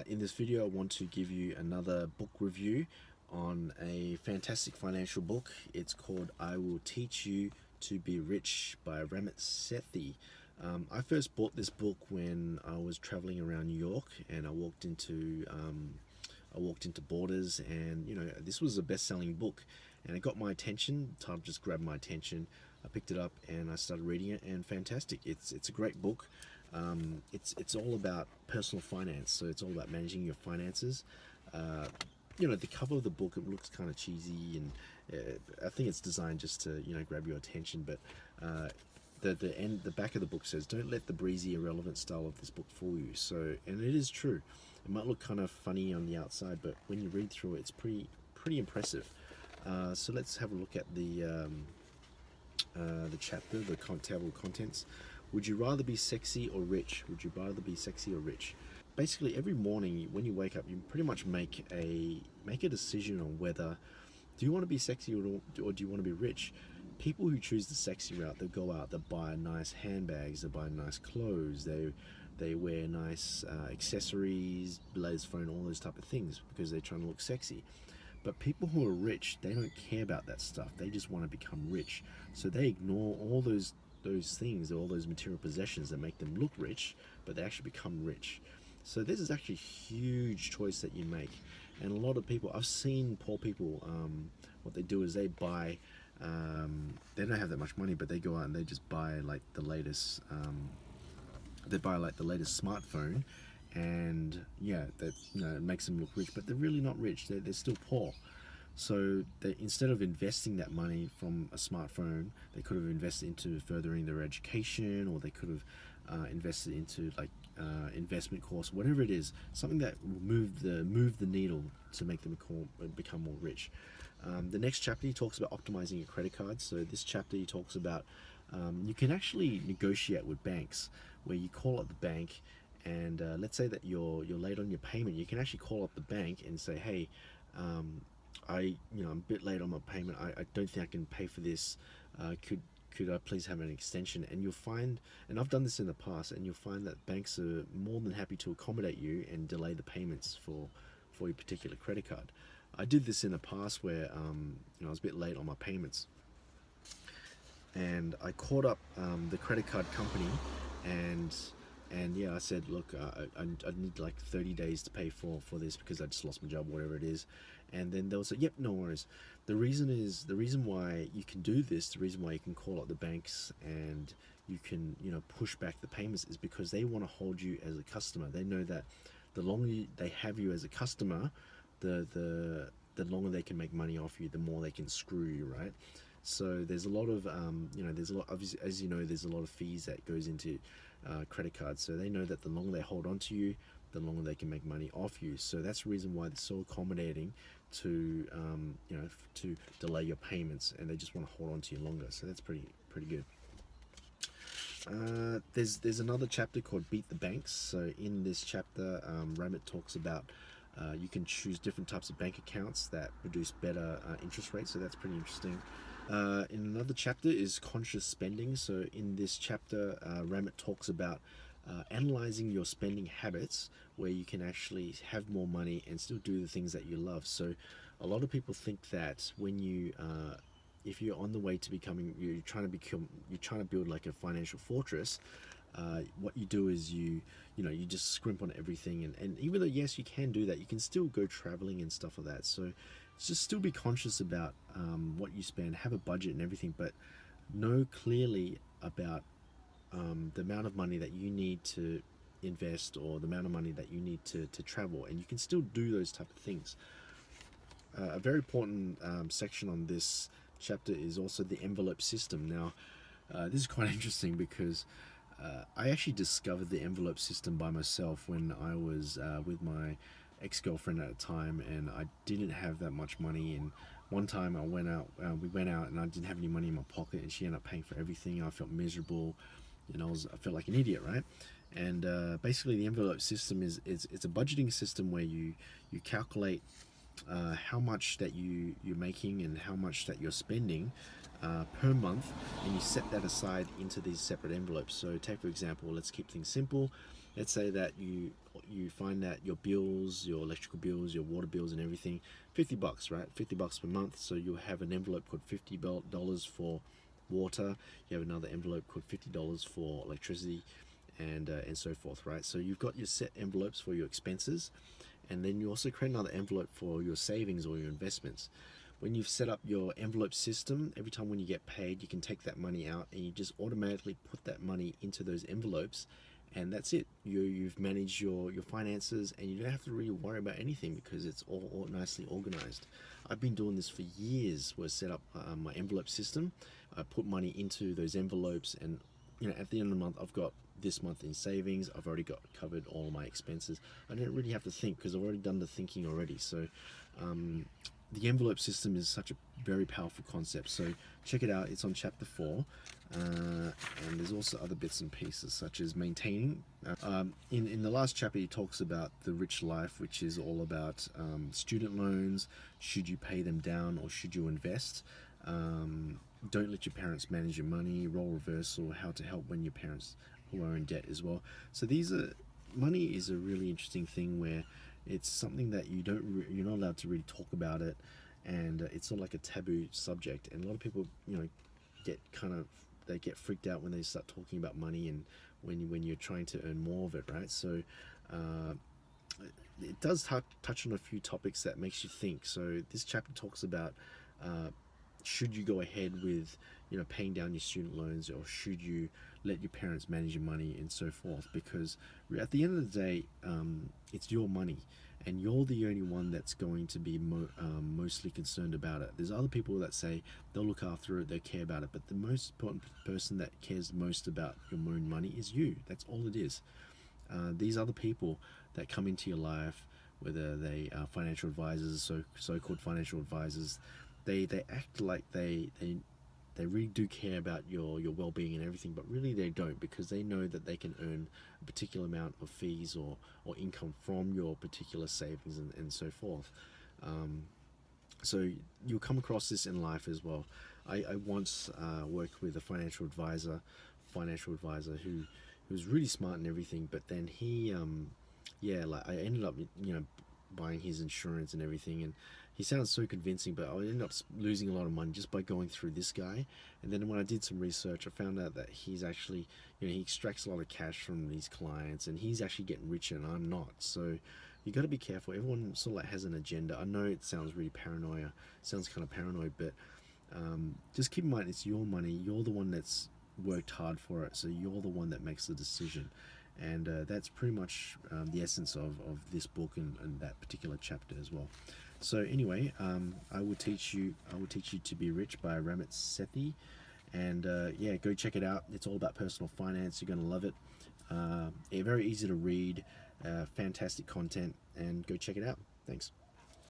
In this video I want to give you another book review on a fantastic financial book. It's called I Will Teach You to Be Rich by Ramit Sethi. I first bought this book when I was traveling around New York, and I walked into Borders, and this was a best-selling book, and it got my attention. The title just grabbed my attention. I picked it up and I started reading it, and fantastic. It's a great book. It's all about personal finance, so it's all about managing your finances. The cover of the book, it looks kind of cheesy, and I think it's designed just to grab your attention. But the back of the book says, "Don't let the breezy, irrelevant style of this book fool you." So, and it is true. It might look kind of funny on the outside, but when you read through it, it's pretty impressive. So let's have a look at the chapter, the table of contents. Would you rather be sexy or rich? Would you rather be sexy or rich? Basically, every morning when you wake up, you pretty much make a decision on whether do you want to be sexy or do you want to be rich. People who choose the sexy route, they go out, they buy nice handbags, they buy nice clothes, they wear nice accessories, latest phone, all those type of things, because they're trying to look sexy. But people who are rich, they don't care about that stuff. They just want to become rich. So they ignore all those things, all those material possessions that make them look rich, but they actually become rich. So this is actually a huge choice that you make. And a lot of people, I've seen poor people, what they do is they buy, they don't have that much money, but they go out and they just buy like the latest, smartphone, and that it makes them look rich, but they're really not rich. They're still poor. So instead of investing that money from a smartphone, they could have invested into furthering their education, or they could have invested into investment course, whatever it is, something that will move the needle to make them become more rich. The next chapter, he talks about optimizing your credit cards. So this chapter, he talks about you can actually negotiate with banks, where you call up the bank, and let's say that you're late on your payment. You can actually call up the bank and say, "Hey, I'm a bit late on my payment. I don't think I can pay for this. Could I please have an extension?" And you'll find, and I've done this in the past, and you'll find that banks are more than happy to accommodate you and delay the payments for your particular credit card. I did this in the past where I was a bit late on my payments, and I called up the credit card company, and I said, "Look, I need like 30 days to pay for this because I just lost my job," whatever it is. And then they'll say, "Yep, no worries." The reason why you can do this, the reason why you can call up the banks and you can push back the payments, is because they want to hold you as a customer. They know that the longer they have you as a customer, the longer they can make money off you, the more they can screw you, right? So there's a lot of obviously, as you know, there's a lot of fees that goes into credit cards. So they know that the longer they hold on to you, the longer they can make money off you. So that's the reason why they're so accommodating to to delay your payments, and they just want to hold on to you longer. So that's pretty good. There's another chapter called Beat the Banks. So in this chapter, Ramit talks about you can choose different types of bank accounts that produce better interest rates. So that's pretty interesting. In another chapter is conscious spending. So in this chapter, Ramit talks about analyzing your spending habits, where you can actually have more money and still do the things that you love. So a lot of people think that when you if you're on the way to you're trying to build like a financial fortress, what you do is you just scrimp on everything, and even though yes, you can do that, you can still go traveling and stuff like that. So just still be conscious about what you spend, have a budget and everything, but know clearly about the amount of money that you need to invest, or the amount of money that you need to travel, and you can still do those type of things. A very important section on this chapter is also the envelope system. Now this is quite interesting, because I actually discovered the envelope system by myself when I was with my ex-girlfriend at the time, and I didn't have that much money. And one time we went out and I didn't have any money in my pocket, and she ended up paying for everything. I felt miserable, I felt like an idiot, right? And basically the envelope system is it's a budgeting system where you calculate how much that you're making and how much that you're spending per month, and you set that aside into these separate envelopes. So take, for example, let's keep things simple. Let's say that you you find that your bills, your electrical bills, your water bills, and everything, $50, right? $50 per month. So you'll have an envelope called $50 for water. You have another envelope called $50 for electricity, and so forth, right? So you've got your set envelopes for your expenses, and then you also create another envelope for your savings or your investments. When you've set up your envelope system, every time when you get paid, you can take that money out and you just automatically put that money into those envelopes, and that's it. You've managed your finances, and you don't have to really worry about anything because it's all nicely organized. I've been doing this for years, where I set up my envelope system. I put money into those envelopes, and at the end of the month, I've got this month in savings. I've already got covered all of my expenses. I don't really have to think because I've already done the thinking already. So the envelope system is such a very powerful concept. So check it out. It's on chapter 4. And there's also other bits and pieces such as maintaining. In the last chapter, he talks about the rich life, which is all about student loans. Should you pay them down or should you invest? Don't let your parents manage your money, role reversal, how to help when your parents who are in debt as well. So money is a really interesting thing where it's something that you're not allowed to really talk about it, and it's sort of like a taboo subject. And a lot of people, they get freaked out when they start talking about money, and when you're trying to earn more of it, right? So it does touch on a few topics that makes you think. So this chapter talks about should you go ahead with paying down your student loans, or should you let your parents manage your money, and so forth, because at the end of the day, it's your money, and you're the only one that's going to be mostly concerned about it. There's other people that say they'll look after it, they care about it, but the most important person that cares most about your own money is you. That's all it is. These other people that come into your life, whether they are financial advisors, so-called financial advisors, they act like they really do care about your well-being and everything, but really they don't, because they know that they can earn a particular amount of fees or income from your particular savings, and so forth. So you'll come across this in life as well. I once worked with a financial advisor who was really smart and everything, but then he I ended up buying his insurance and everything, and he sounds so convincing, but I ended up losing a lot of money just by going through this guy. And then when I did some research, I found out that he's actually, he extracts a lot of cash from these clients, and he's actually getting richer, and I'm not. So you got to be careful. Everyone sort of has an agenda. I know it sounds really sounds kind of paranoid, but just keep in mind, it's your money. You're the one that's worked hard for it, so you're the one that makes the decision. And that's pretty much the essence of this book, and that particular chapter as well. So anyway, I will teach you to be rich by Ramit Sethi, and go check it out. It's all about personal finance. You're gonna love it. Very easy to read, fantastic content, and go check it out. Thanks.